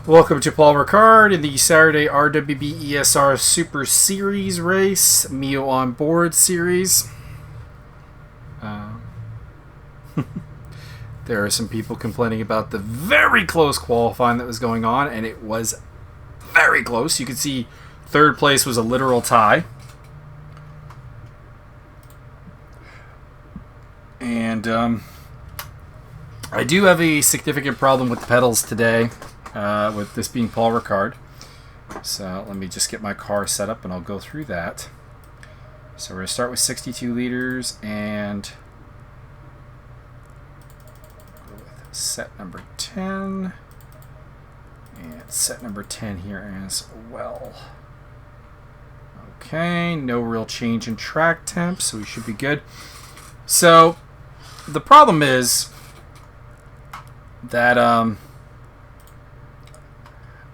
Welcome to Paul Ricard in the Saturday RWB ESR Super Series race, Mio on Board series. There are some people complaining about the very close qualifying that was going on, and it was very close. You can see third place was a literal tie. And I do have a significant problem with the pedals today. With this being Paul Ricard. So let me just get my car set up and I'll go through that. So we're going to start with 62 liters and go with set number 10 and set number 10 here as well. Okay, no real change in track temp, so we should be good. So the problem is that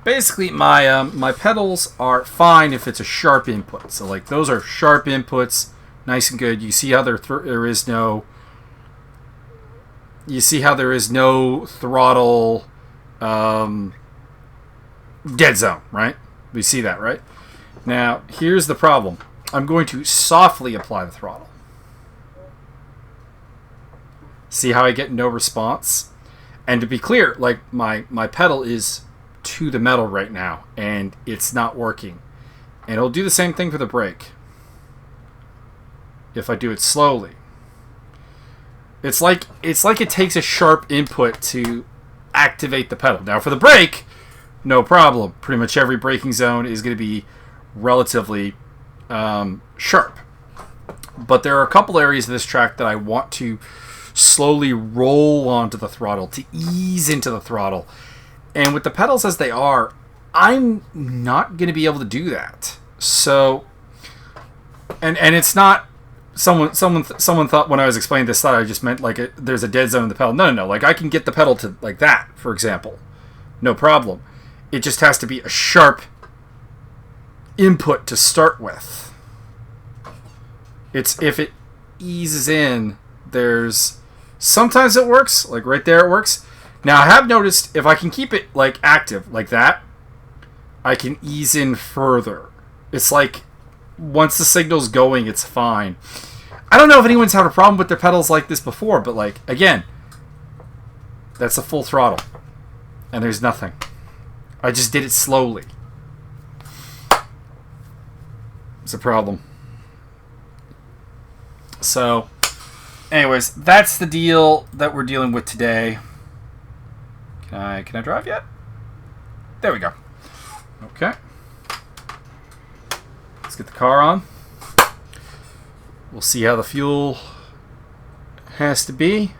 basically, my pedals are fine if it's a sharp input. So, like, those are sharp inputs, nice and good. You see how there is no throttle dead zone, right? We see that, right? Now, here's the problem. I'm going to softly apply the throttle. See how I get no response? And to be clear, like, my pedal is to the metal right now and it's not working, and it'll do the same thing for the brake if I do it slowly. It's like it takes a sharp input to activate the pedal. Now for the brake, no problem. Pretty much every braking zone is going to be relatively sharp, but there are a couple areas of this track that I want to slowly roll onto the throttle, to ease into the throttle. And with the pedals as they are, I'm not going to be able to do that. So, and it's not, someone thought when I was explaining this, thought I just meant like there's a dead zone in the pedal. No. Like I can get the pedal to like that, for example. No problem. It just has to be a sharp input to start with. If it eases in, sometimes it works, like right there it works. Now, I have noticed if I can keep it like active like that, I can ease in further. It's like once the signal's going, it's fine. I don't know if anyone's had a problem with their pedals like this before, but like, again, that's a full throttle. And there's nothing. I just did it slowly. It's a problem. So, anyways, that's the deal that we're dealing with today. Can I drive yet? There we go. Okay. Let's get the car on. We'll see how the fuel has to be.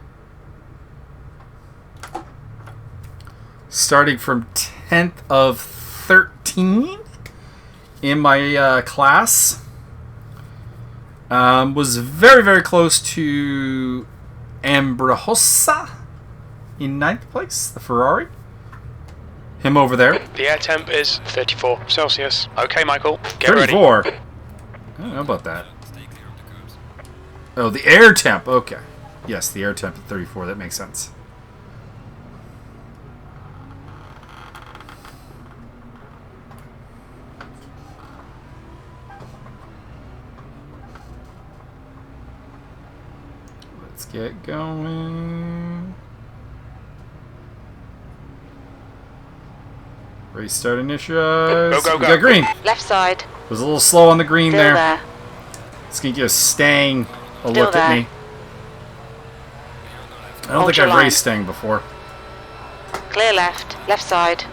Starting from 10th of 13 in my class. Was very, very close to Ambrajosa in 9th place, the Ferrari. Him over there. The air temp is 34 Celsius. Okay, Michael, get 34? ready. I don't know about that. Oh, the air temp. Okay. Yes, the air temp at 34. That makes sense. Let's get going. Race start initialized. Go. We got green. Left side. Was a little slow on the green Still there. there. It's going to give Stang a Still look at there. me. I don't Hold think your I've line. raced Stang before. Clear left. Left side.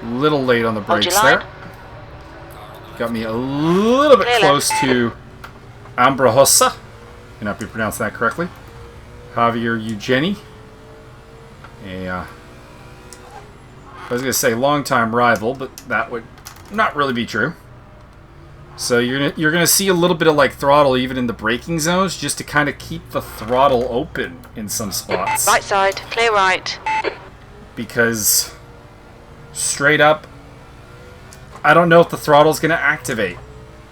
Little late on the Hold brakes your there. line. Got me a little bit Clear close left. to Ambrajosa. Can I be pronouncing that correctly? Javier Eugeni. I was going to say longtime rival, but that would not really be true. So you're gonna see a little bit of like throttle even in the braking zones, just to kind of keep the throttle open in some spots. Right side. Clear right. Because straight up, I don't know if the throttle's gonna activate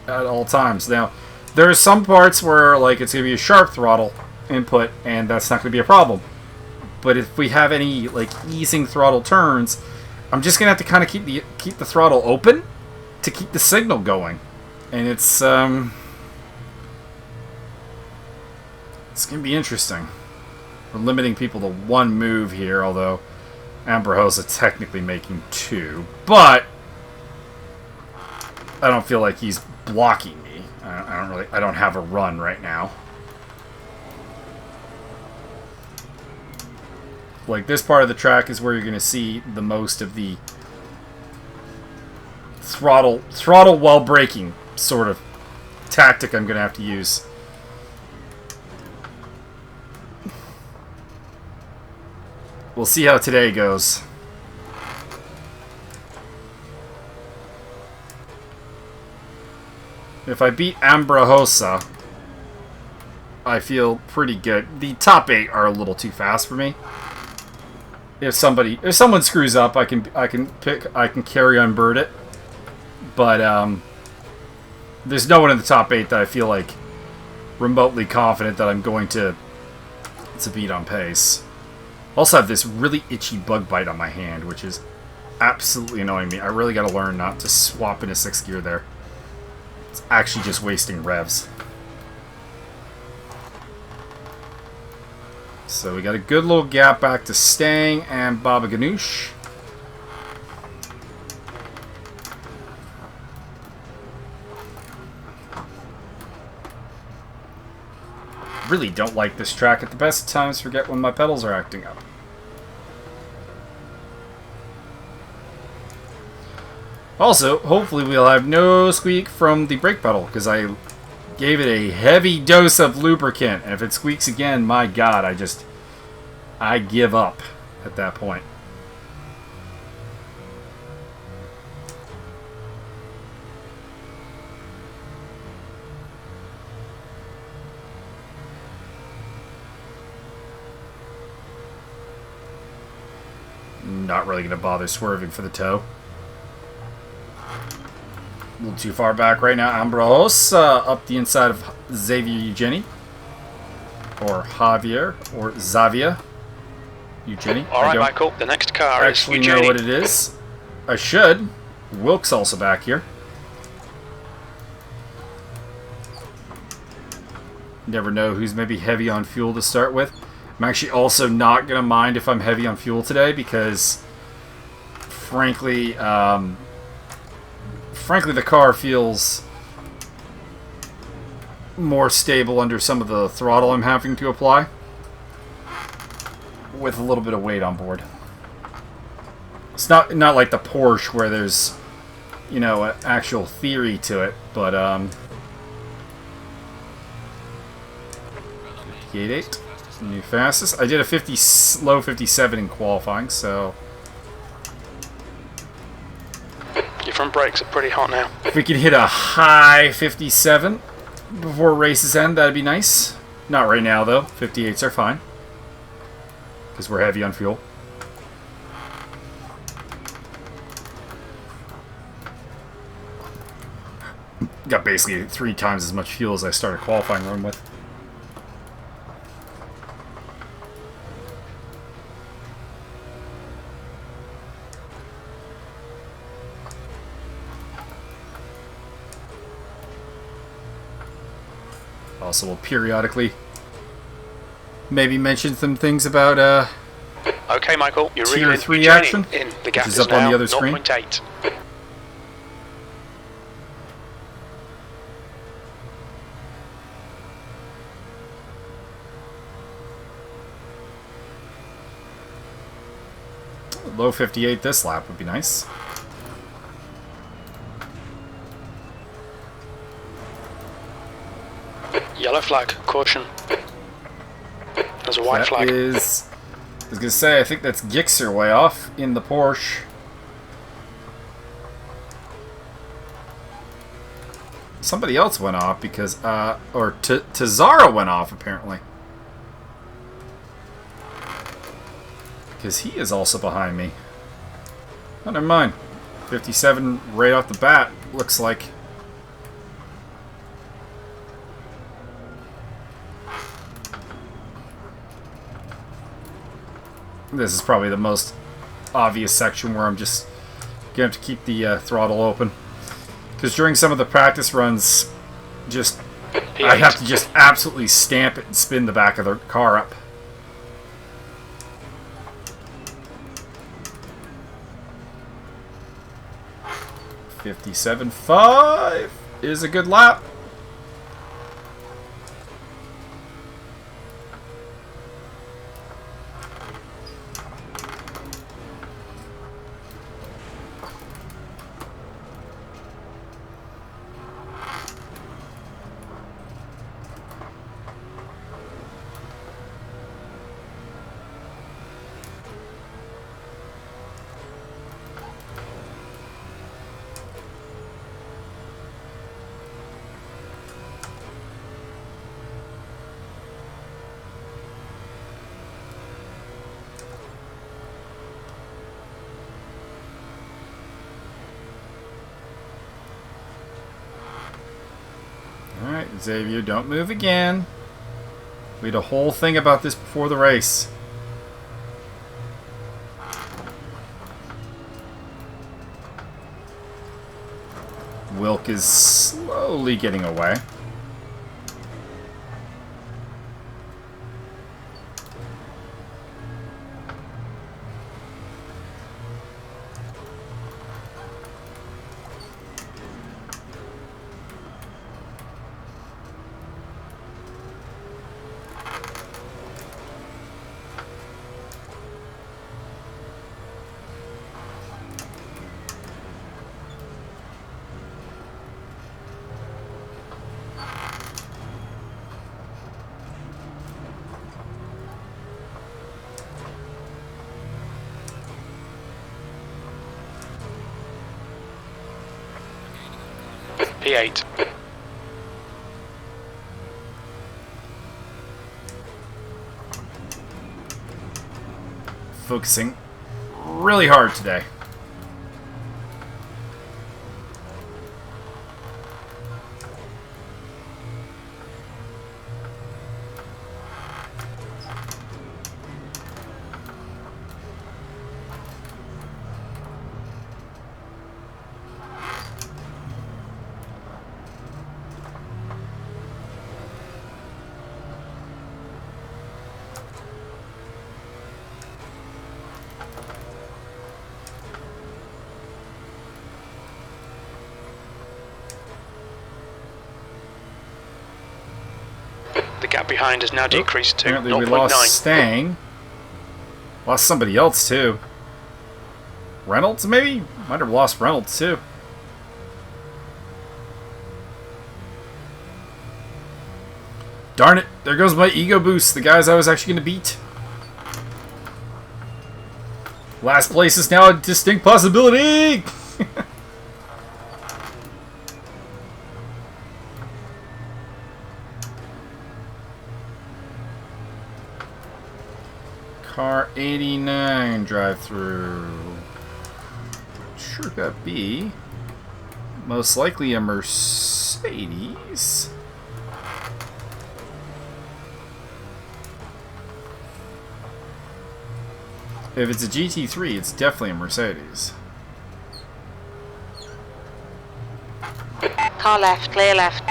at all times. Now, there are some parts where like it's gonna be a sharp throttle input, and that's not gonna be a problem. But if we have any like easing throttle turns, I'm just gonna have to kind of keep the throttle open to keep the signal going, and it's gonna be interesting. We're limiting people to one move here, although Ambrosia's technically making 2, but I don't feel like he's blocking me. I don't have a run right now. Like, this part of the track is where you're going to see the most of the throttle while braking sort of tactic I'm going to have to use. We'll see how today goes. If I beat Ambrosia, I feel pretty good. The top 8 are a little too fast for me. If someone screws up, I can carry on bird it. But there's no one in the top 8 that I feel like remotely confident that I'm going to beat on pace. I also have this really itchy bug bite on my hand, which is absolutely annoying me. I really got to learn not to swap into 6th gear there. It's actually just wasting revs. So we got a good little gap back to Stang and Baba Ganoush. Really don't like this track. At the best of times, forget when my pedals are acting up. Also, hopefully we'll have no squeak from the brake pedal, because I gave it a heavy dose of lubricant, and if it squeaks again, my god, I give up at that point. Not really going to bother swerving for the toe. A little too far back right now. Ambrosia up the inside of Xavier Eugeni. Or Javier. Or Xavier Eugeni. Alright, Michael. The next car is actually Eugeni. know what it is. I should. Wilk's also back here. Never know who's maybe heavy on fuel to start with. I'm actually also not going to mind if I'm heavy on fuel today because, frankly, the car feels more stable under some of the throttle I'm having to apply with a little bit of weight on board. It's not like the Porsche where there's, you know, an actual theory to it, but 58.8. New fastest. I did a low 57 in qualifying, so Your front brakes are pretty hot now. if we could hit a high 57 before races end, that'd be nice. Not right now, though. 58s are fine because we're heavy on fuel. Got basically 3 times as much fuel as I started qualifying run with. Also, we'll periodically maybe mention some things about Okay, Michael, you're Tier reeling 3 Eugeni action, in. The which gap is is up on now the other screen. 0.8. low 58 this lap would be nice. Yellow flag, caution. There's a white That flag. is, I was gonna say, I think that's Gixxer way off in the Porsche. Somebody else went off because, or Tazara went off apparently. Because he is also behind me. Oh, never mind. 57 right off the bat, looks like. This is probably the most obvious section where I'm just going to have to keep the throttle open. Because during some of the practice runs, I have to just absolutely stamp it and spin the back of the car up. .57.5 is a good lap. Alright, Xavier, don't move again. We had a whole thing about this before the race. Wilk is slowly getting away. P8. Focusing really hard today. The gap behind has now decreased to Apparently we 0.9. lost Stang. Lost somebody else too. Reynolds maybe? Might have lost Reynolds too. Darn it, there goes my ego boost, the guys I was actually going to beat. Last place is now a distinct possibility! Car 89 drive-through. Sure could be. Most likely a Mercedes. If it's a GT3, it's definitely a Mercedes. Car left, clear left.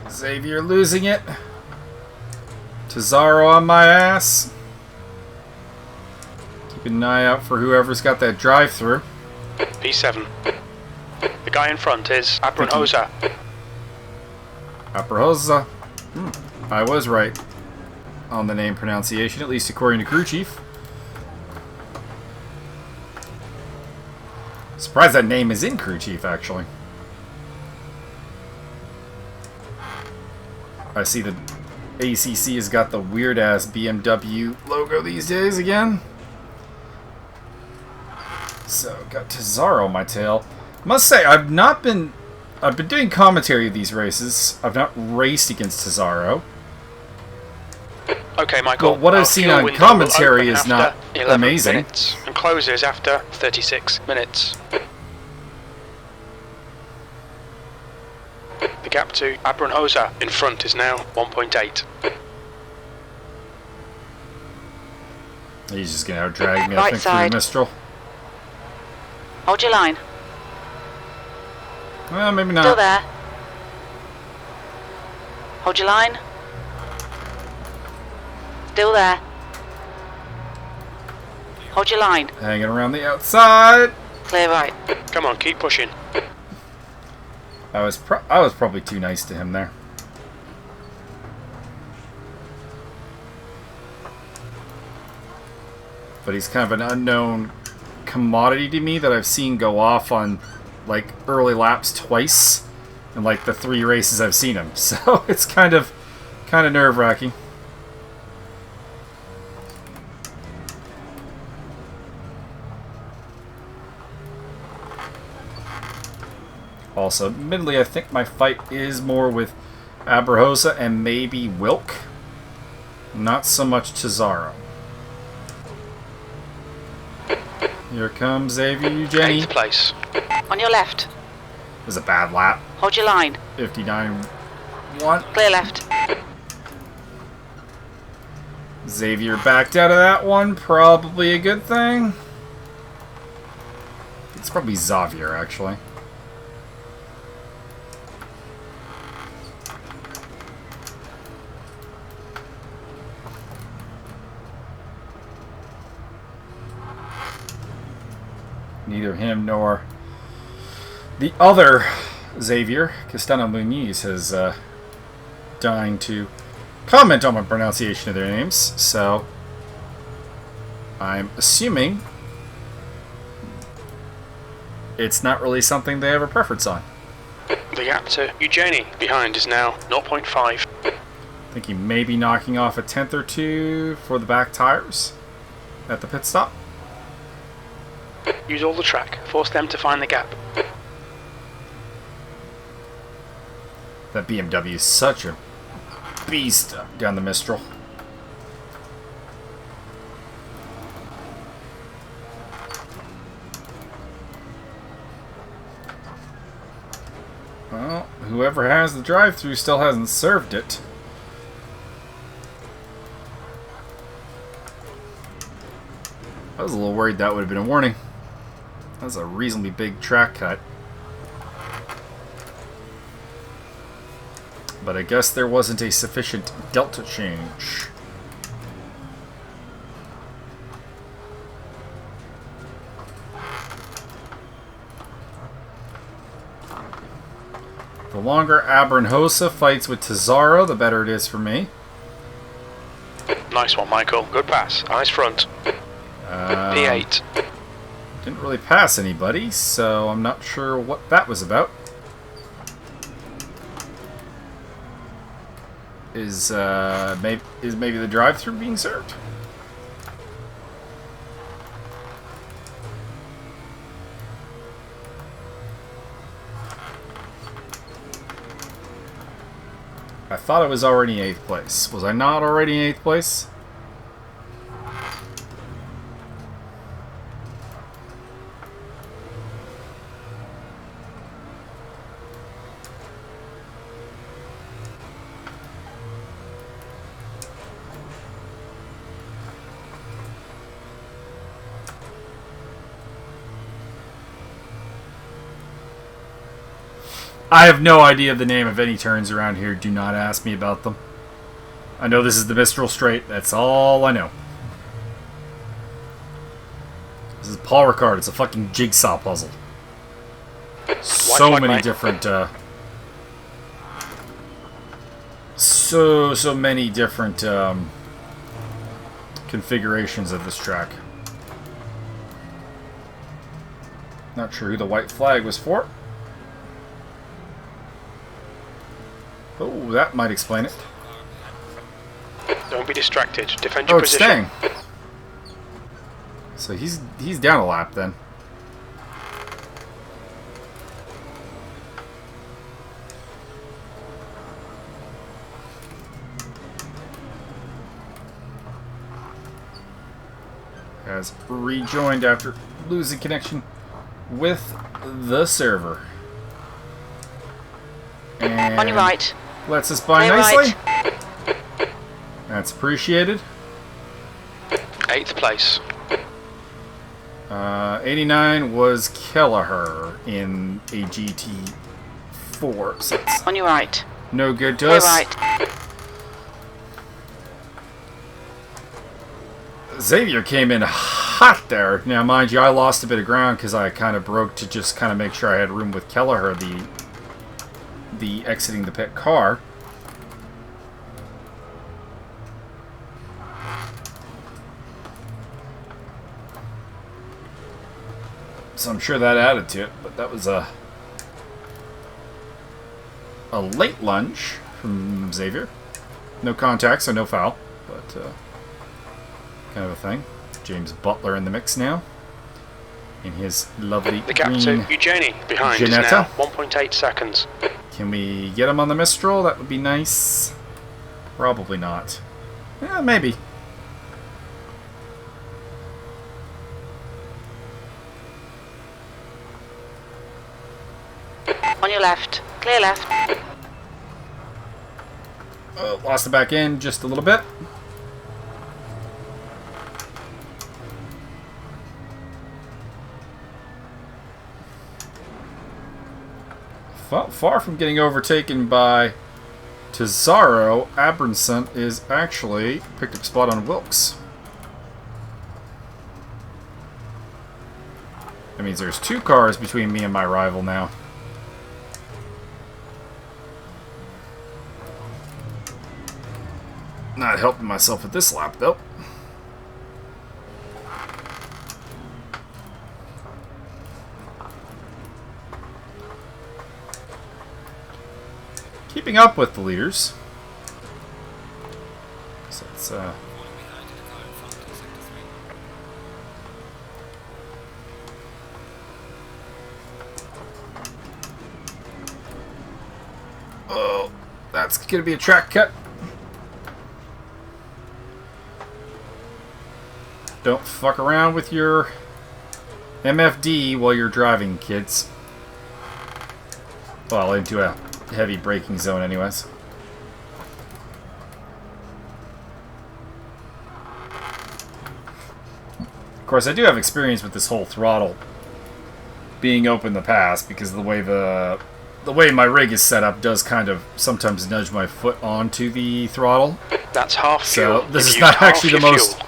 Xavier losing it. Tazaro on my ass. Keep an eye out for whoever's got that drive-through. P7. The guy in front is Abranhosa. Aprahosa. I was right on the name pronunciation, at least according to crew chief. Surprised that name is in crew chief, actually. I see the ACC has got the weird-ass BMW logo these days again. So, got Tazaro on my tail. Must say, I've been doing commentary of these races. I've not raced against Tazaro. Okay, Michael. But what I've seen on commentary is not 11 amazing. Minutes and closes after 36 minutes. The gap to Abranhosa in front is now 1.8. He's just going to out-drag me, I Right think, side. through the Mistral. Hold your line. Well, maybe not. Still there. Hold your line. Still there. Hold your line. Hanging around the outside. Clear right. Come on, keep pushing. I was probably too nice to him there. But he's kind of an unknown commodity to me that I've seen go off on like early laps twice in like the 3 races I've seen him. So it's kind of nerve-wracking. Also, admittedly, I think my fight is more with Abrahosa and maybe Wilk. Not so much Cesaro. Here comes Xavier Eugeni. 8th place. On your left. It was a bad lap. Hold your line. 59-1. Clear left. Xavier backed out of that one. Probably a good thing. It's probably Xavier, actually. Neither him nor the other Xavier, Castano Muniz, has deigned to comment on my pronunciation of their names, so I'm assuming it's not really something they have a preference on. The gap to Eugenie behind is now 0.5. I think he may be knocking off a tenth or two for the back tires at the pit stop. Use all the track. Force them to find the gap. That BMW is such a beast down the Mistral. Well, whoever has the drive-thru still hasn't served it. I was a little worried that would have been a warning. That's a reasonably big track cut. But I guess there wasn't a sufficient delta change. The longer Abernhosa fights with Cesaro, the better it is for me. Nice one, Michael. Good pass. Eyes front. P8. Didn't really pass anybody, so I'm not sure what that was about. Is maybe the drive-thru being served? I thought I was already in 8th place. Was I not already in 8th place? I have no idea the name of any turns around here. Do not ask me about them. I know this is the Mistral Straight. That's all I know. This is Paul Ricard. It's a fucking jigsaw puzzle. So many different... So many different configurations of this track. Not sure who the white flag was for. Oh, that might explain it. Don't be distracted. Defend your position. Staying. So he's down a lap then. Has rejoined after losing connection with the server. And On your right. lets us by Clear nicely. right. That's appreciated. 8th place. 89 was Kelleher in a GT4. So it's On your right. no good to Clear us. right. Xavier came in hot there. Now, mind you, I lost a bit of ground because I kind of broke to just kind of make sure I had room with Kelleher, the exiting the pit car. So I'm sure that added to it, but that was a late lunge from Xavier. No contact, so no foul, but kind of a thing. James Butler in the mix now, in his lovely The gap green to Eugenie behind is Ginetta. now 1.8 seconds. Can we get him on the Mistral? That would be nice. Probably not. Yeah, maybe. On your left. Clear left. Oh, lost the back end just a little bit. Far from getting overtaken by Tizarro, Abramson is actually picked up a spot on Wilkes. That means there's 2 cars between me and my rival now. Not helping myself with this lap, though. Keeping up with the leaders. So it's, oh, that's going to be a track cut. Don't fuck around with your MFD while you're driving, kids. Well, into a heavy braking zone anyways. Of course, I do have experience with this whole throttle being open in the past, because the way my rig is set up does kind of sometimes nudge my foot onto the throttle. That's half fuel. So this You've is used not half actually the your most fuel.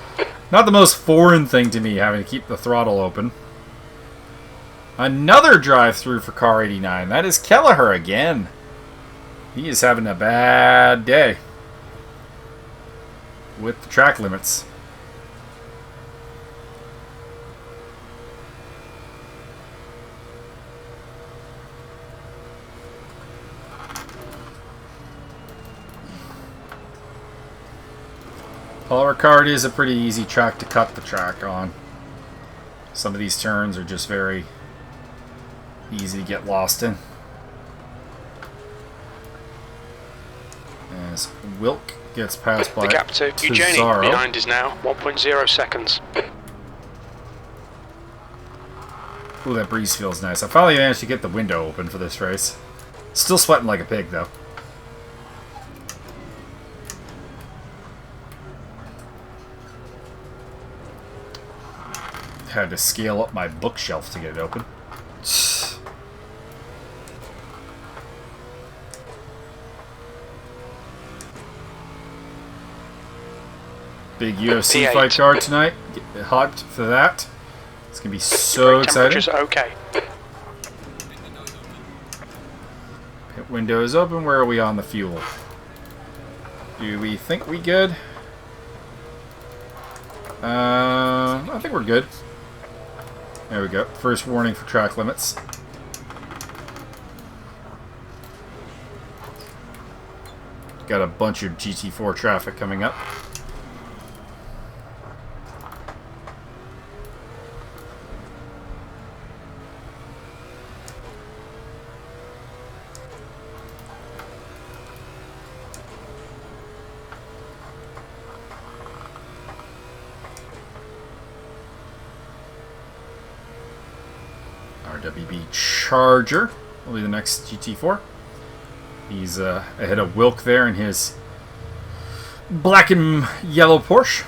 not the most foreign thing to me, having to keep the throttle open. Another drive-through for car 89. That is Kelleher again. He is having a bad day with the track limits. Paul Ricard is a pretty easy track to cut the track on. Some of these turns are just very easy to get lost in. As Wilk gets passed by The gap to Eugenie Tizarro. behind is now 1.0 seconds. Ooh, that breeze feels nice. I finally managed to get the window open for this race. Still sweating like a pig, though. Had to scale up my bookshelf to get it open. Big UFC P8. fight card tonight. Get hyped for that. It's going to be so Brake exciting. temperatures are okay. Pit window is open. Where are we on the fuel? Do we think we good? I think we're good. There we go. First warning for track limits. Got a bunch of GT4 traffic coming up. RWB Charger will be the next GT4. He's ahead of Wilk there in his black and yellow Porsche.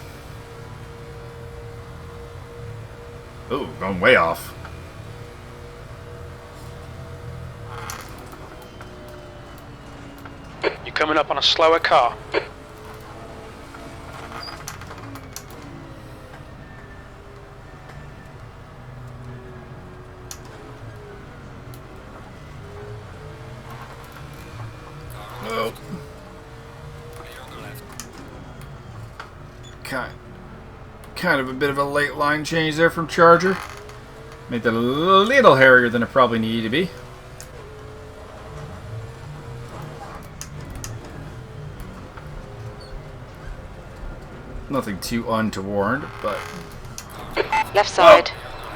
Ooh, going way off. You're coming up on a slower car. Oh. Kind of a bit of a late line change there from Charger. Made that a little hairier than it probably needed to be. Nothing too untoward, but... Left side.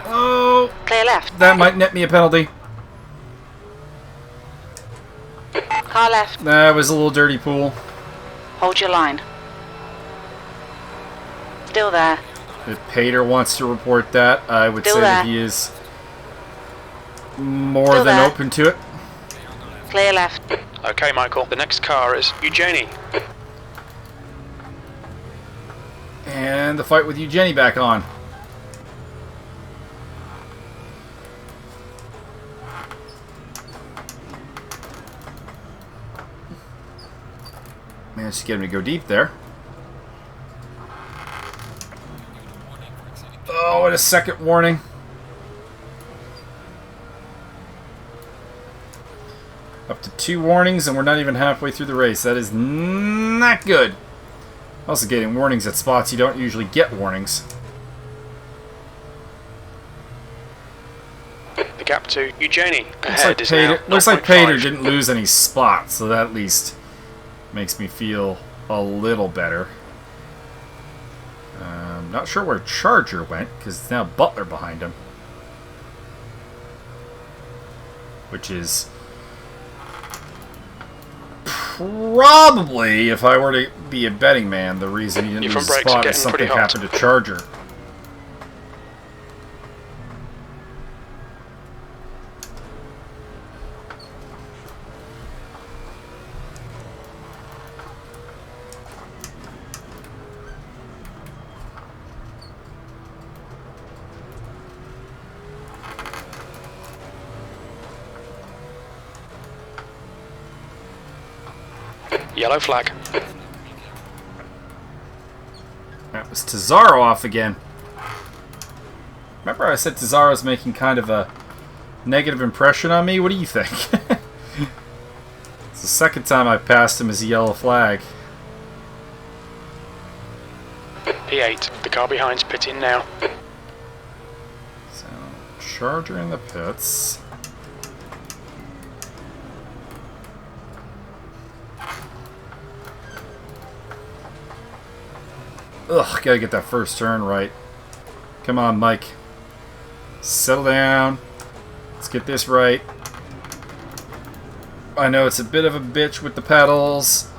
Oh! Clear left. That might net me a penalty. Car left. That was a little dirty pool. Hold your line. Still there. If Pater wants to report that, I would Still say that there. he is more Still than there. open to it. Clear left. Okay, Michael. The next car is Eugenie. And the fight with Eugenie back on. Managed to get him to go deep there. Oh, and a second warning. Up to 2 warnings, and we're not even halfway through the race. That is not good. Also getting warnings at spots you don't usually get warnings. The gap to Eugenie. Looks Ahead like is Pater, now looks like 0.5. Pater didn't lose any spots, so that at least makes me feel a little better. Not sure where Charger went, because it's now Butler behind him. Which is probably, if I were to be a betting man, the reason he didn't Your lose front a brakes are spot is getting something pretty hot. happened to Charger. Yellow flag. That was Tazaro off again. Remember I said Tazaro's making kind of a negative impression on me? What do you think? It's the second time I passed him as a yellow flag. P8. The car behind's pitting now. So, Charger in the pits. Ugh, gotta get that first turn right. Come on, Mike. Settle down. Let's get this right. I know it's a bit of a bitch with the pedals.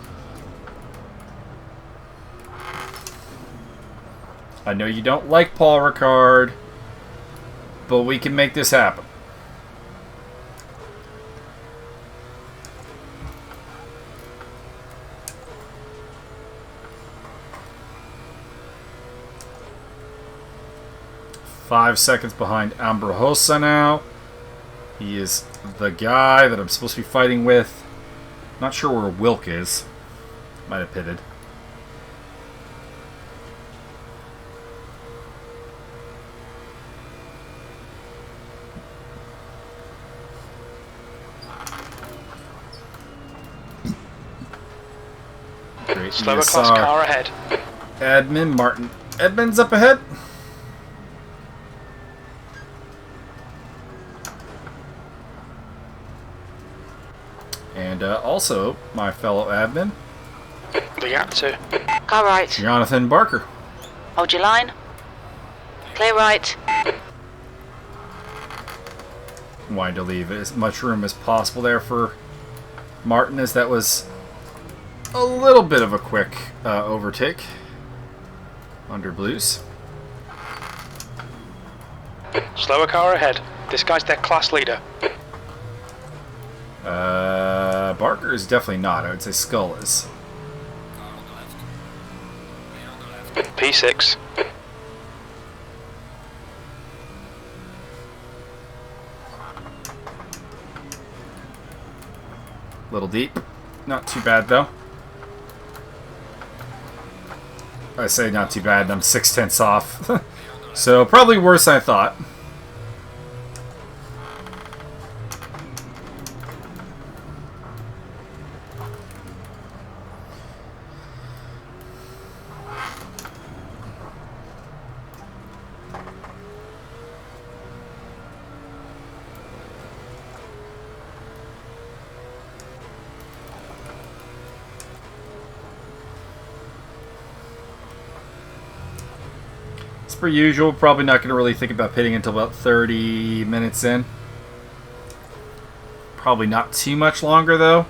I know you don't like Paul Ricard, but we can make this happen. Five seconds behind Ambrojosa now. He is the guy that I'm supposed to be fighting with. Not sure where Wilk is. Might have pitted. Great Slower class ESR. car ahead. Admin Martin Edmonds up ahead. And also, my fellow admin, The gap to Car right. Jonathan Barker. Hold your line. Clear right. Wanted to leave as much room as possible there for Martin, as that was a little bit of a quick overtake under blues. slower car ahead. This guy's their class leader. Barker is definitely not. I would say Skull is. P6. Little deep. Not too bad, though. I say not too bad, and I'm 0.6 off. So, probably worse than I thought. Per usual, probably not going to really think about pitting until about 30 minutes in. Probably not too much longer, though,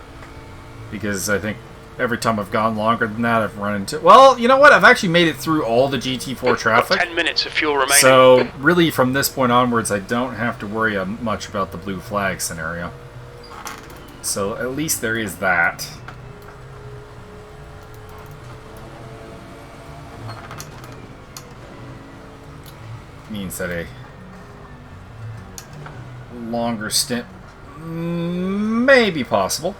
because I think every time I've gone longer than that, I've run into... Well, you know what? I've actually made it through all the GT4 traffic. 10 minutes of fuel remaining. So, really, from this point onwards, I don't have to worry much about the blue flag scenario. So, at least there is that. Means that a longer stint may be possible.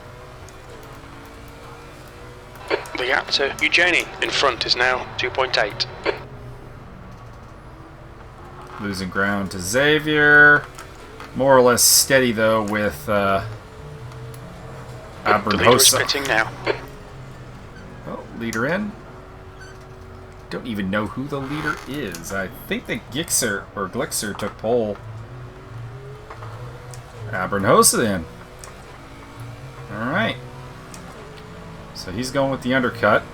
The gap to Eugenie in front is now 2.8. Losing ground to Xavier. More or less steady, though, with The leader is Abernhosa. pitting now. Oh, leader in. Don't even know who the leader is. I think that Glixer took pole. Abernhosa then. Alright. So he's going with the undercut.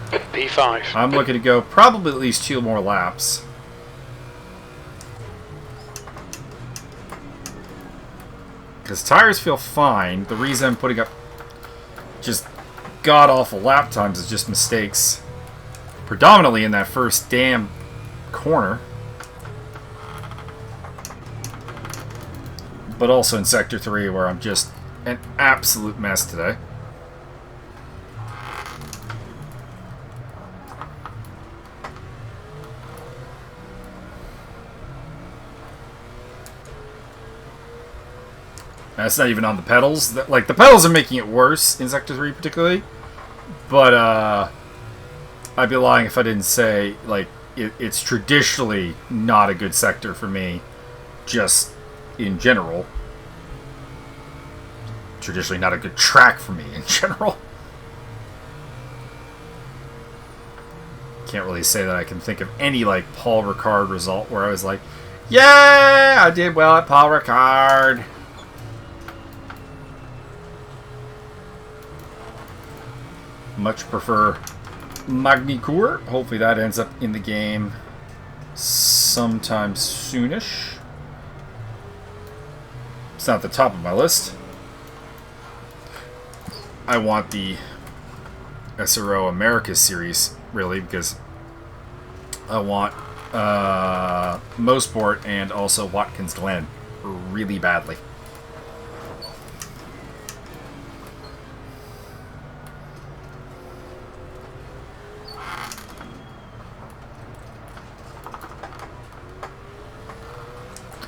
P5. I'm looking to go probably at least 2 more laps. Because tires feel fine. The reason I'm putting up just god-awful lap times is just mistakes. Predominantly in that first damn corner. But also in Sector 3, where I'm just an absolute mess today. That's not even on the pedals. Like, the pedals are making it worse in Sector 3 particularly. But, I'd be lying if I didn't say, like, it's traditionally not a good sector for me, just in general. Traditionally not a good track for me in general. Can't really say that I can think of any, like, Paul Ricard result where I was like, yeah, I did well at Paul Ricard. Much prefer Magny-Cours. Hopefully that ends up in the game sometime soonish. It's not at the top of my list. I want the SRO Americas series, really, because I want Mosport and also Watkins Glen really badly.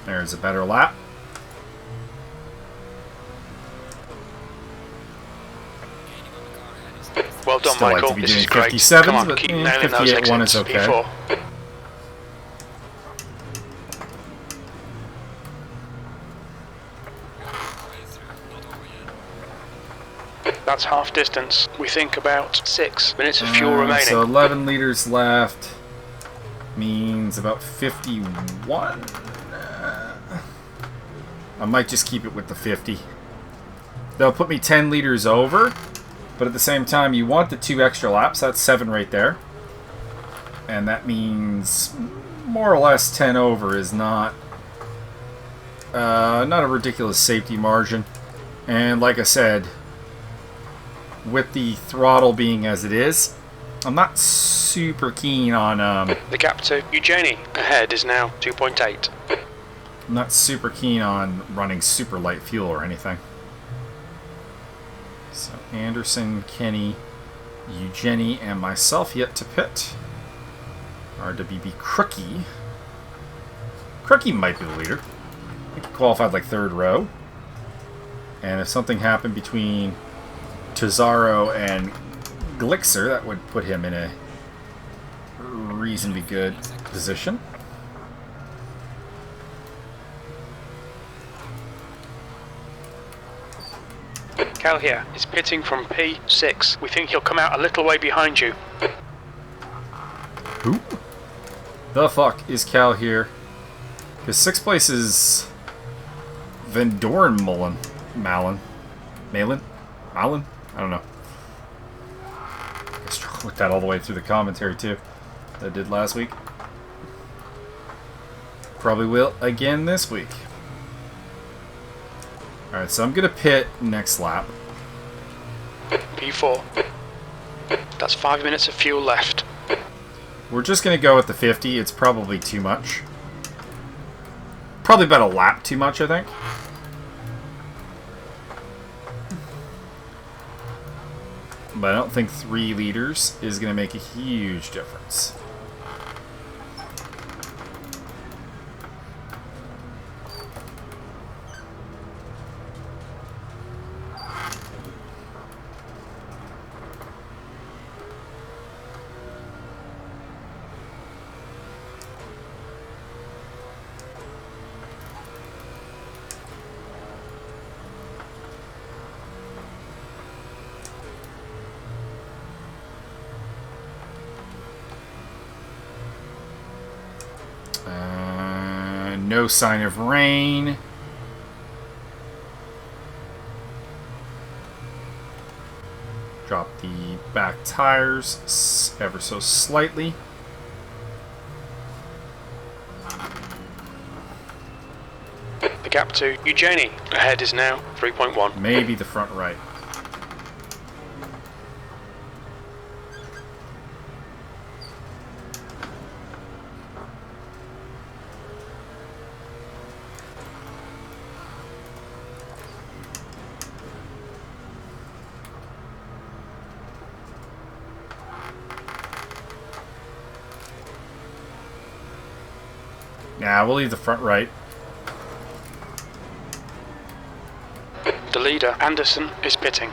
There's a better lap. Well done, Still Michael. like to be This doing is great. 57s, Come on, but keep nailing those 58-1 is exits. okay. P4. That's half distance. We think about 6 minutes of fuel remaining. So 11 liters left means about 51. I might just keep it with the 50. They'll put me 10 liters over, but at the same time, you want the 2 extra laps. That's 7 right there. And that means more or less 10 over is not a ridiculous safety margin. And like I said, with the throttle being as it is, I'm not super keen on... The gap to Eugenie ahead is now 2.8. I'm not super keen on running super light fuel or anything. So Anderson, Kenny, Eugenie, and myself yet to pit. RWB Crookie. Crookie might be the leader. I think he qualified like 3rd row. And if something happened between Tazaro and Glixer, that would put him in a reasonably good position. Cal here is pitting from P6. We think he'll come out a little way behind you. Who the fuck is Cal here? Because 6th place is Van Doren Malin? I don't know. I struggled with that all the way through the commentary too. That I did last week. Probably will again this week. Alright, so I'm going to pit next lap. P4. That's 5 minutes of fuel left. We're just going to go with the 50. It's probably too much. Probably about a lap too much, I think. But I don't think 3 liters is going to make a huge difference. No sign of rain. Drop the back tires ever so slightly. The gap to Eugenie ahead is now 3.1. Maybe the front right. Nah, we'll leave the front right. The leader, Anderson, is pitting.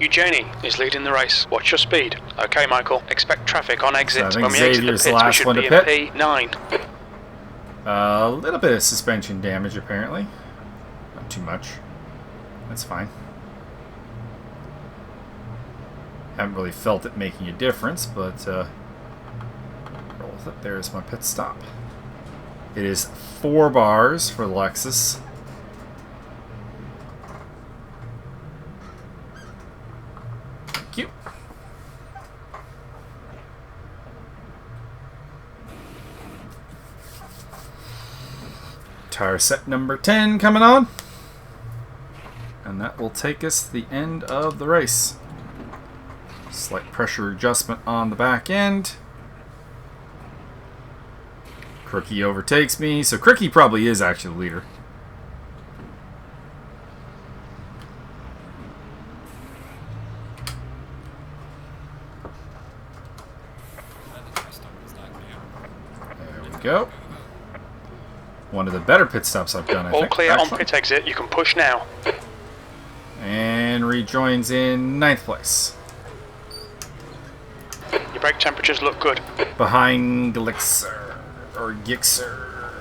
Eugenie is leading the race. Watch your speed. Okay, Michael. Expect traffic on exit. So I think when we exit the Xavier's the pits, we last should one to be pit. in P9. A little bit of suspension damage, apparently. Not too much. That's fine. Haven't really felt it making a difference, but roll with it. There's my pit stop. It is 4 bars for the Lexus. Thank you. Tire set number 10 coming on. And that will take us to the end of the race. Slight pressure adjustment on the back end. Crookie overtakes me, so Crookie probably is actually the leader. There we go. One of the better pit stops I've done, I think. All clear actually. on pit exit. You can push now. And rejoins in 9th place. Your brake temperatures look good. Behind Glixer, or Gixer.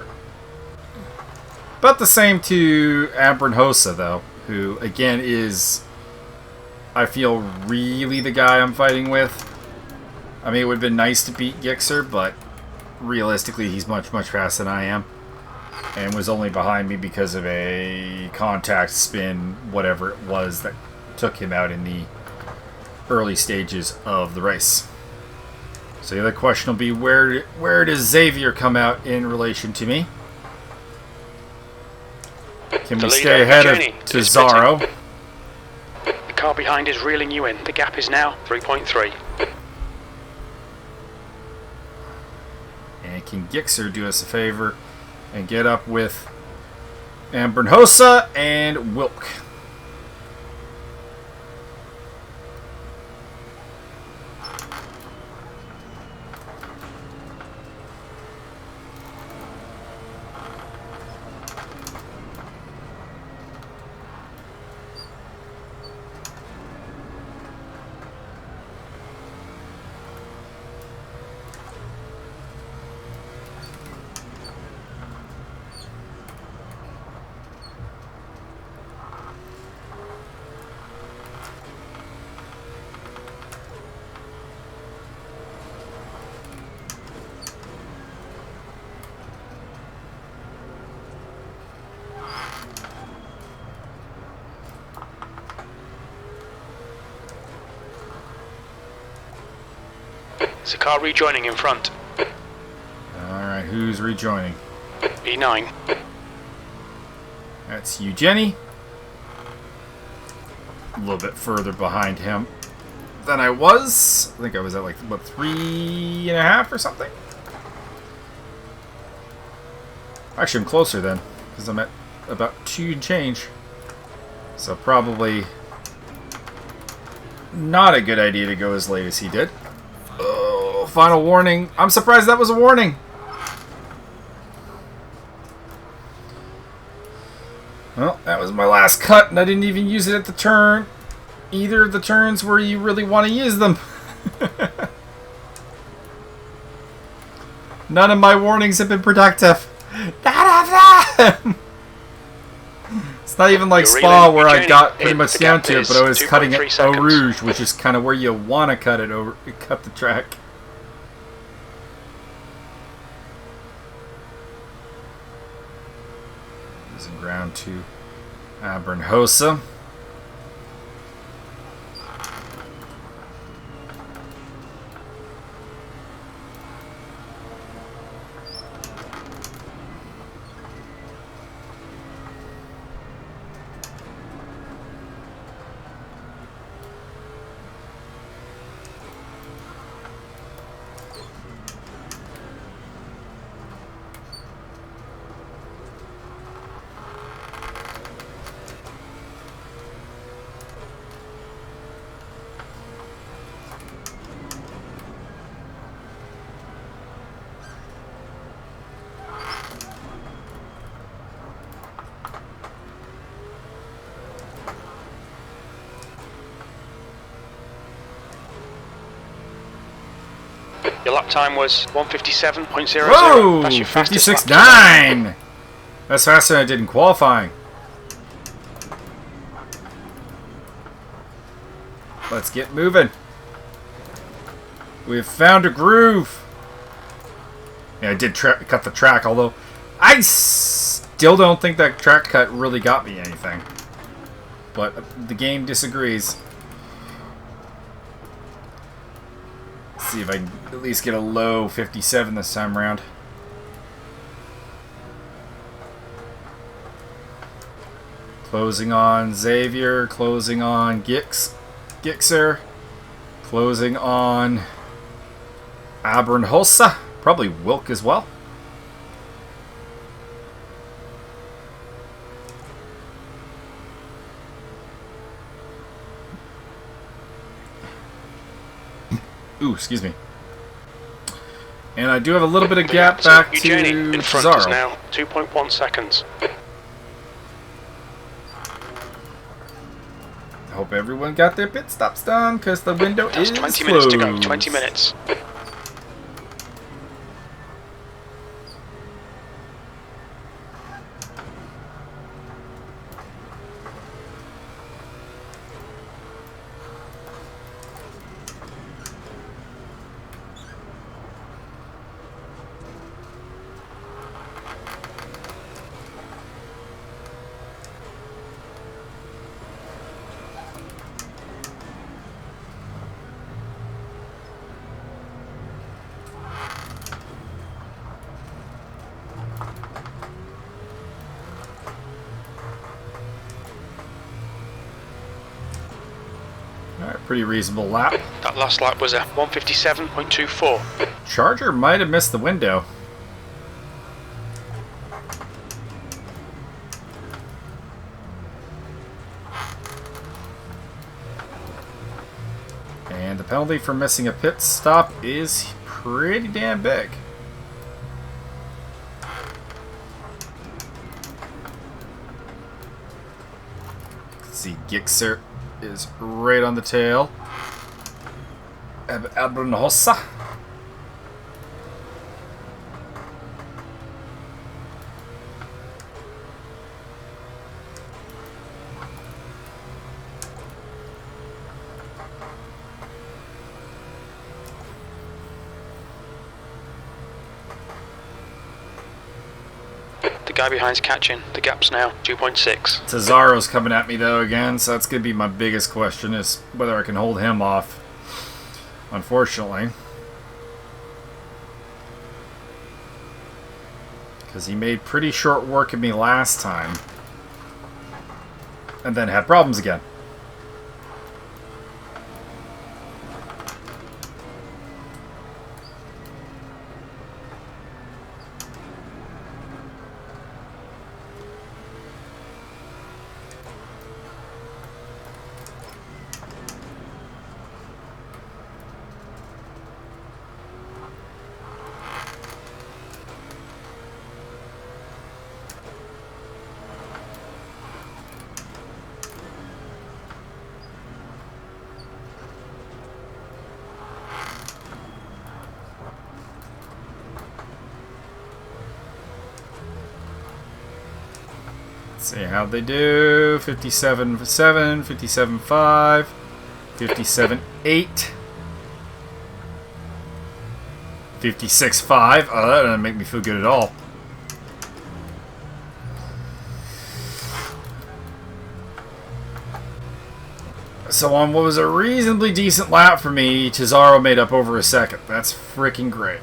About the same to Abranhosa, though, who, again, is, I feel, really the guy I'm fighting with. I mean, it would have been nice to beat Gixer, but realistically, he's much, much faster than I am. And was only behind me because of a contact spin, whatever it was, that took him out in the early stages of the race. So the other question will be, where does Xavier come out in relation to me? Can we stay ahead of Tazaro? The car behind is reeling you in. The gap is now 3.3. And can Gixer do us a favor and get up with Ambranhosa and Wilk? It's a car rejoining in front. Alright, who's rejoining? E9. That's you, Jenny. A little bit further behind him than I was. I think I was at like, what, 3.5 or something? Actually, I'm closer then, because I'm at about 2 and change. So probably not a good idea to go as late as he did. Oh, final warning. I'm surprised that was a warning. Well, that was my last cut, and I didn't even use it at the turn. Either of the turns where you really want to use them. None of my warnings have been productive. None of them! It's not even like Spa where I got pretty much down to it, but I was cutting at Eau Rouge, which is kind of where you want to cut it over, cut the track. Losing ground to Abernhosa. Your lap time was 1:57.00. Whoa! That's your fastest lap. 56.9! That's faster than I did in qualifying. Let's get moving. We've found a groove. Yeah, I did cut the track, although I still don't think that track cut really got me anything. But the game disagrees. Let's see if I can at least get a low 57 this time around. Closing on Xavier, closing on Gixxer, closing on Abernhosa, probably Wilk as well. Ooh, excuse me. And I do have a little bit of gap back to Eugenie in front is Cesaro. now 2.1 seconds. I hope everyone got their pit stops done, because the window That's is 20 closed. minutes to go. 20 minutes. Alright, pretty reasonable lap. That last lap was a 1:57.24. Charger might have missed the window. And the penalty for missing a pit stop is pretty damn big. Let's see, Gixxer is right on the tail. Abernhosa. The guy behind's catching. The gap's now 2.6. Cesaro's coming at me though again, so that's going to be my biggest question, is whether I can hold him off. Unfortunately. Because he made pretty short work of me last time. And then had problems again. See how they do. 57.7, 57.5, 57.8, 56.5. Oh, that doesn't make me feel good at all. So on what was a reasonably decent lap for me, Cesaro made up over a second. That's freaking great.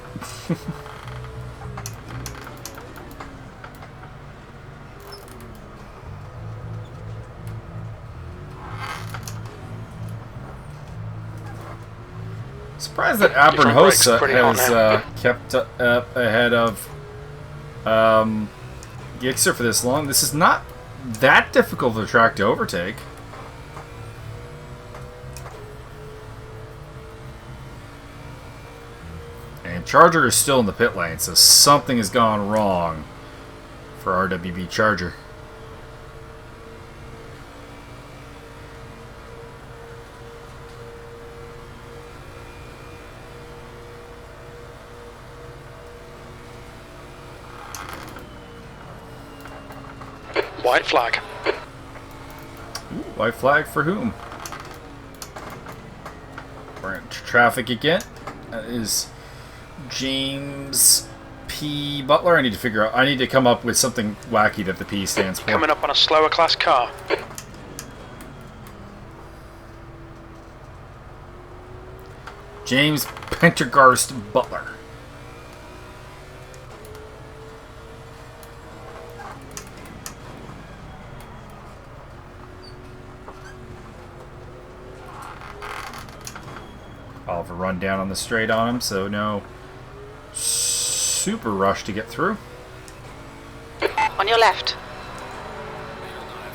Surprised that Abernhosa has kept up ahead of Gixxer for this long. This is not that difficult of a track to overtake. And Charger is still in the pit lane, so something has gone wrong for RWB Charger. White flag. Ooh, white flag for whom? We're in traffic again. That is James P. Butler. I need to figure out. I need to come up with something wacky that the P stands for. Coming up on a slower class car. James Pendergast Butler. I'll have a run down on the straight on him, so no super rush to get through. On your left.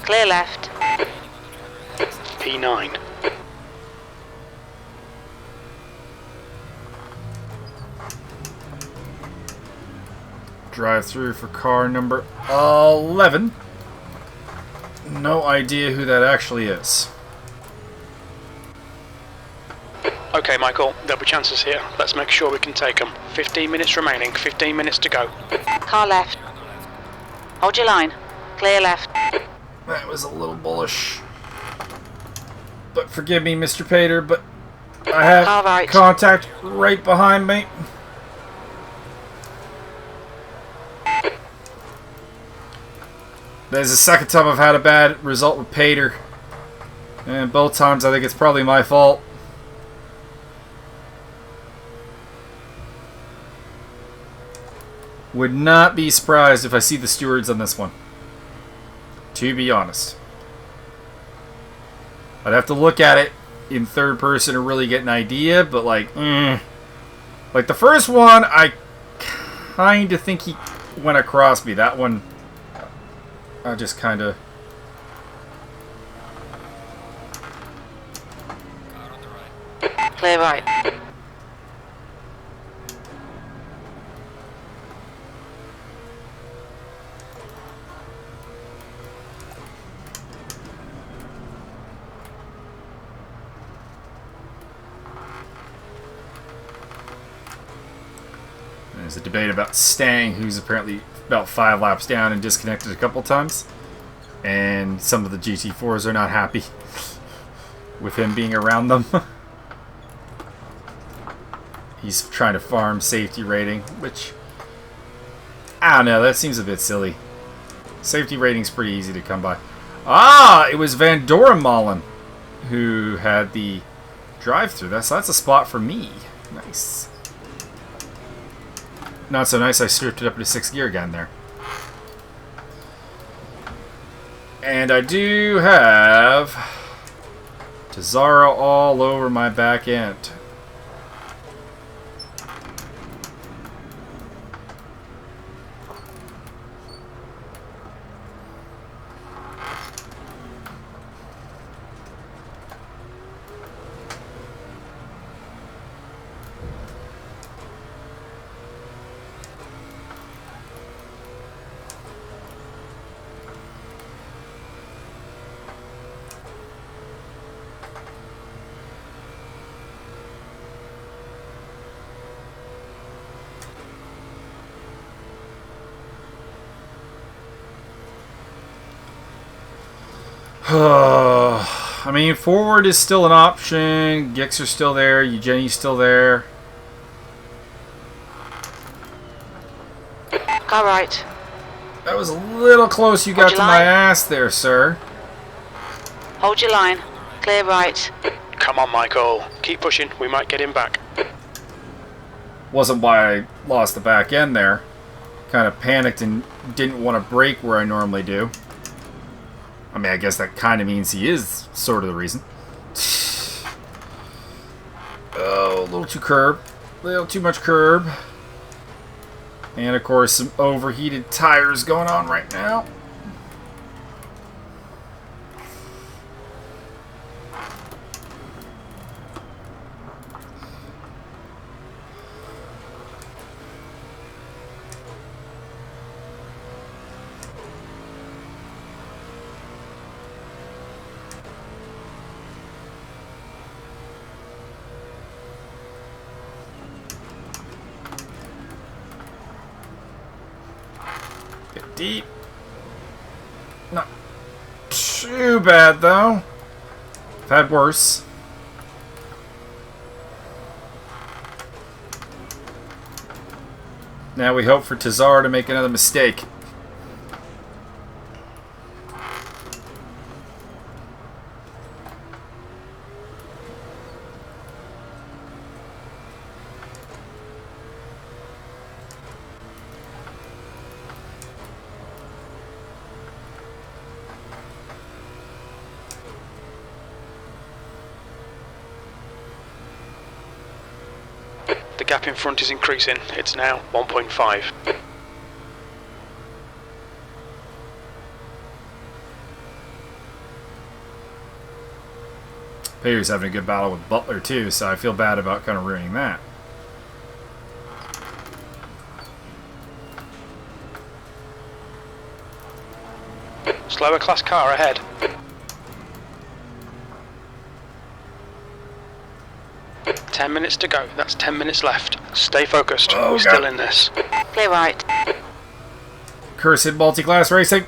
Clear left. P9. Drive through for car number 11. No idea who that actually is. Okay, Michael, there'll be chances here. Let's make sure we can take them. 15 minutes remaining, 15 minutes to go. Car left. Hold your line. Clear left. That was a little bullish. But forgive me, Mr. Pater, but I have Car right. contact right behind me. There's the second time I've had a bad result with Pater. And both times I think it's probably my fault. Would not be surprised if I see the stewards on this one. To be honest. I'd have to look at it in third person to really get an idea, but like the first one, I kind of think he went across me. That one, I just kind of... Clear right. There's a debate about Stang, who's apparently about 5 laps down and disconnected a couple times. And some of the GT4s are not happy with him being around them. He's trying to farm safety rating, which, I don't know, that seems a bit silly. Safety rating's pretty easy to come by. Ah, it was Van Dorenmalen who had the drive-through. That's a spot for me. Nice. Not so nice, I stripped it up into 6th gear again there. And I do have Tazara all over my back end. I mean, forward is still an option. Gix are still there. Eugenia's still there. Car right. That was a little close. You got to my ass there, sir. Hold your line. Clear right. Come on, Michael. Keep pushing. We might get him back. Wasn't why I lost the back end there. Kind of panicked and didn't want to brake where I normally do. I mean, I guess that kind of means he is sort of the reason. Oh, a little too curb. A little too much curb. And, of course, some overheated tires going on right now. Deep. Not too bad, though. I've had worse. Now we hope for Tazar to make another mistake. The gap in front is increasing. It's now 1.5. Payer's having a good battle with Butler, too, so I feel bad about kind of ruining that. Slower class car ahead. Ten minutes to go. That's 10 minutes left. Stay focused. Oh, We're still in this. Clear right. Cursed multi-class racing.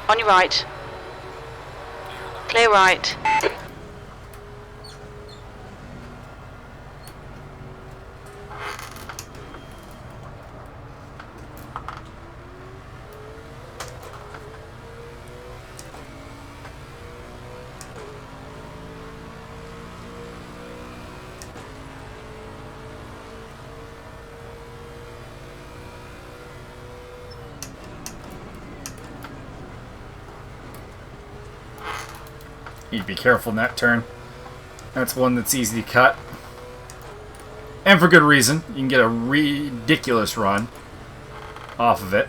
On your right. Clear right. Need to be careful in that turn. That's one that's easy to cut. And for good reason. You can get a ridiculous run off of it.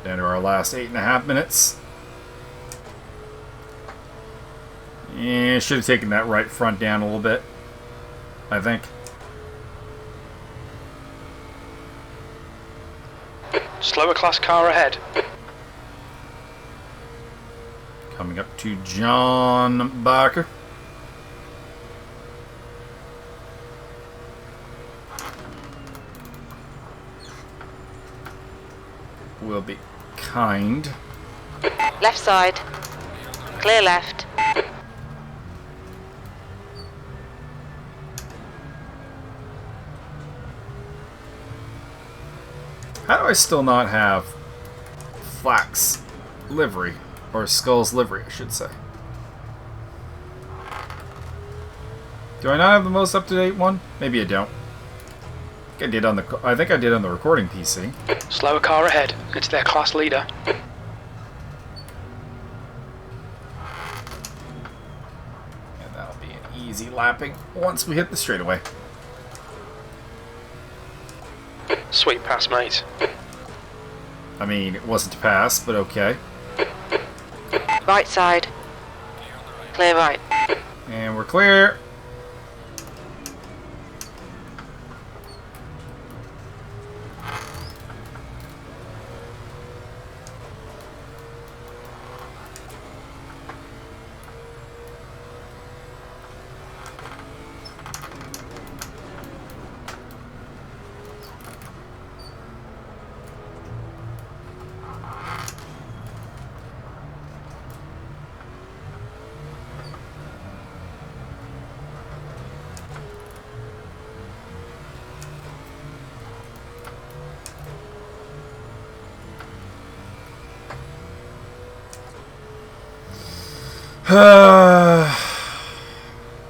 Down to our last 8.5 minutes. Yeah, should have taken that right front down a little bit, I think. Slower class car ahead. Coming up to John Barker. Will be kind. Left side. Clear left. How do I still not have Flax livery? Or Skull's livery, I should say. Do I not have the most up-to-date one? Maybe I don't. I think I did on the recording PC. Slower car ahead. It's their class leader. And that'll be an easy lapping once we hit the straightaway. Sweet pass, mate. I mean, it wasn't to pass, but okay. Right side. Clear right. And we're clear.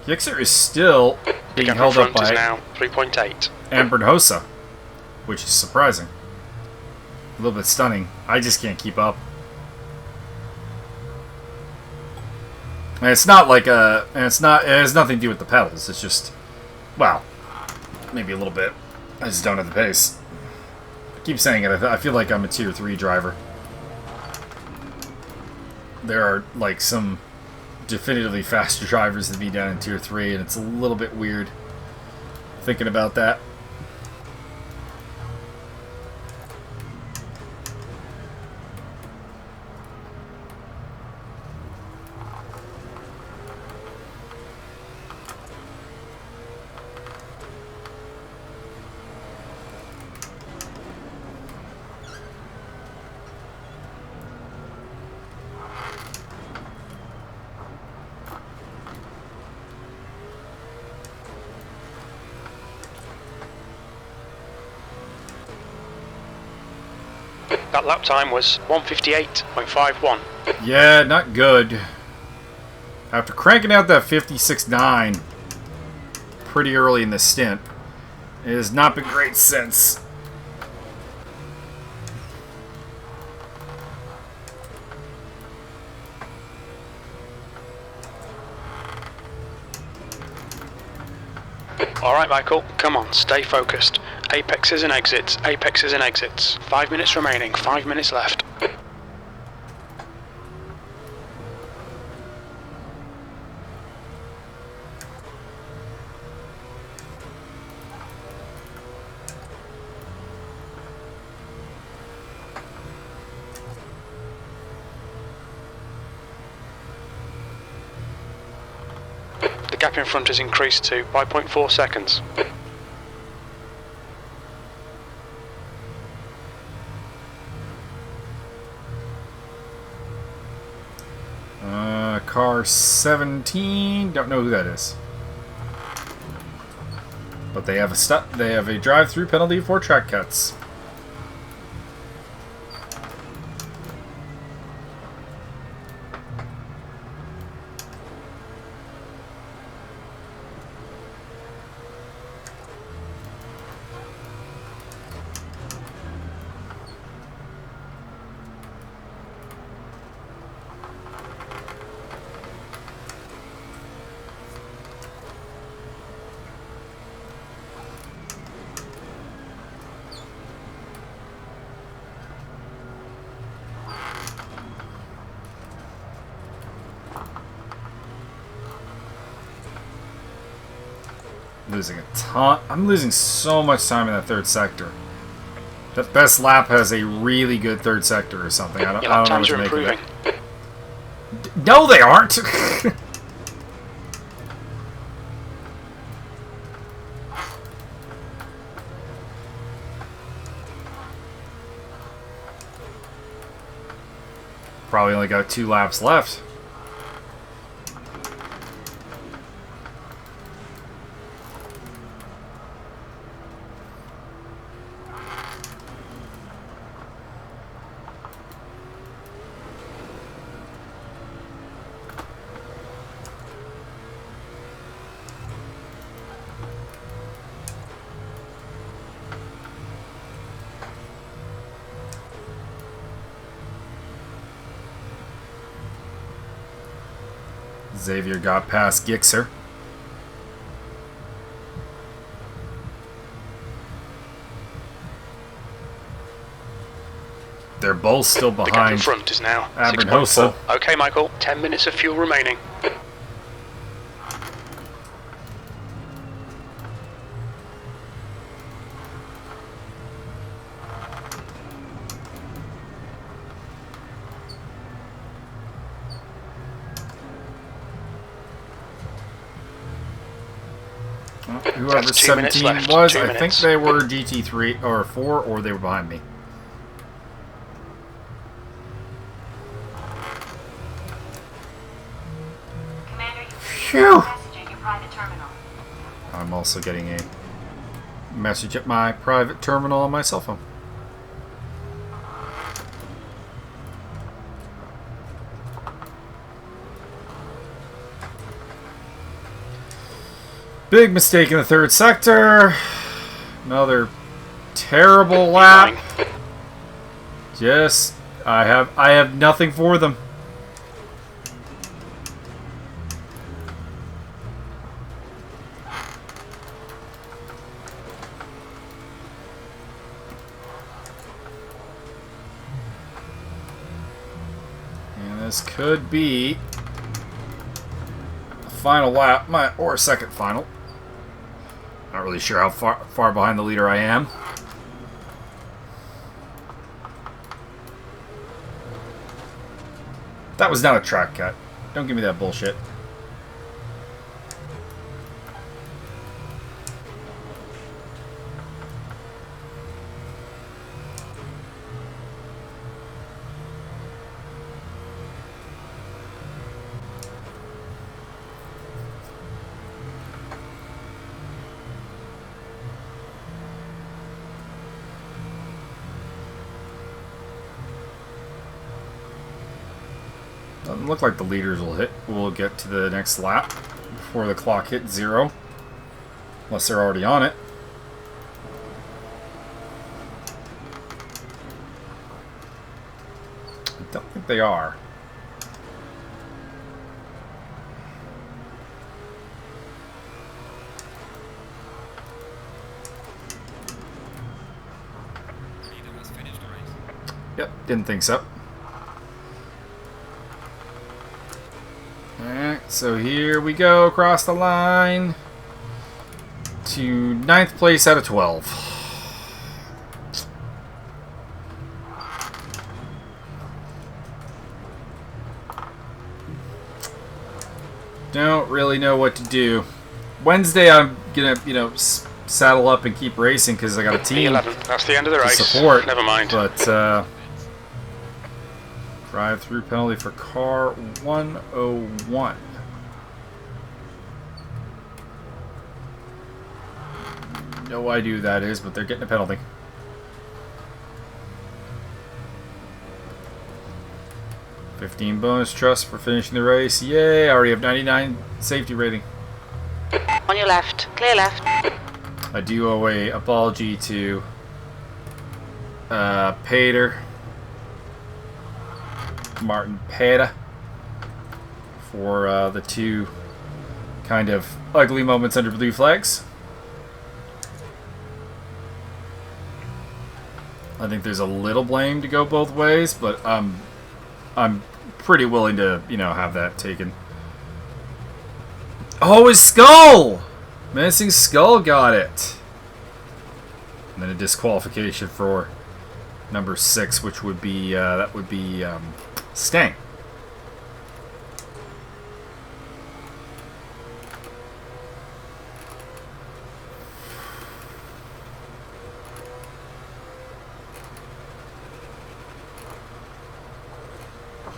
Gixxer is still being held up by now 3.8. Amberhosa, which is surprising. A little bit stunning. I just can't keep up. And it's not like a... And it has nothing to do with the pedals. It's just... Well, maybe a little bit. I just don't have the pace. I keep saying it. I feel like I'm a Tier 3 driver. There are, like, some definitively faster drivers than me down in Tier 3, and it's a little bit weird thinking about that. That lap time was 1:58.51. Yeah, not good. After cranking out that 56.9 pretty early in the stint, it has not been great since. Alright, Michael, come on, stay focused. Apexes and exits, apexes and exits. 5 minutes remaining, 5 minutes left. The gap in front has increased to 5.4 seconds. Car 17, don't know who that is. But they have a drive-through penalty for track cuts. Losing a ton. I'm losing so much time in that third sector. That best lap has a really good third sector or something. I don't know what to make of it. No, they aren't. Probably only got 2 laps left. Xavier got past Gixxer. They're both still The gap in behind front is now Abernhosa. 6.4. Okay, Michael, 10 minutes of fuel remaining. Whoever That's 2 minutes 17 left. was, 2 I think minutes. they were GT3 or 4, or they were behind me. Commander, you Phew! message at your private terminal. I'm also getting a message at my private terminal on my cell phone. Big mistake in the 3rd sector. Another terrible lap. Just I have nothing for them. And this could be a final lap, or second final. Not really sure how far behind the leader I am. That was not a track cut. Don't give me that bullshit. Doesn't look like the leaders will get to the next lap before the clock hits 0. Unless they're already on it. I don't think they are. Yep, didn't think so. Alright, so here we go across the line to 9th place out of 12. Don't really know what to do. Wednesday I'm gonna, saddle up and keep racing because I got a team P11. That's the end of the race. support. Never mind. But drive-through penalty for car 101. No idea who that is, but they're getting a penalty. $15 bonus trust for finishing the race. Yay! I already have 99 safety rating. On your left. Clear left. I do owe a apology to Pater, Martin Peda, for the 2 kind of ugly moments under blue flags. I think there's a little blame to go both ways, but I'm pretty willing to, have that taken. Oh, his skull! Menacing Skull got it. And then a disqualification for number 6, which would be, that would be Stang.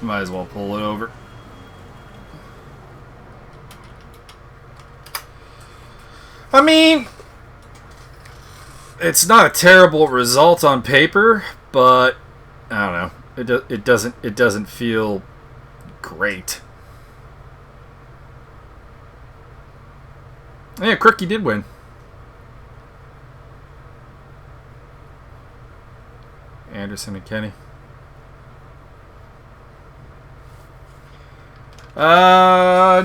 Might as well pull it over. I mean, it's not a terrible result on paper, but I don't know. It doesn't feel great. Yeah, Crookie did win. Anderson and Kenny.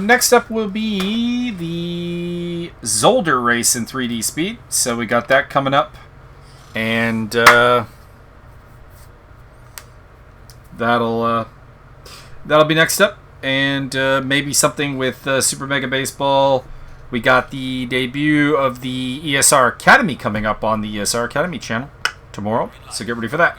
Next up will be the Zolder race in 3D Speed. So we got that coming up. And that'll be next up. And maybe something with Super Mega Baseball. We got the debut of the ESR Academy coming up on the ESR Academy channel tomorrow. So get ready for that.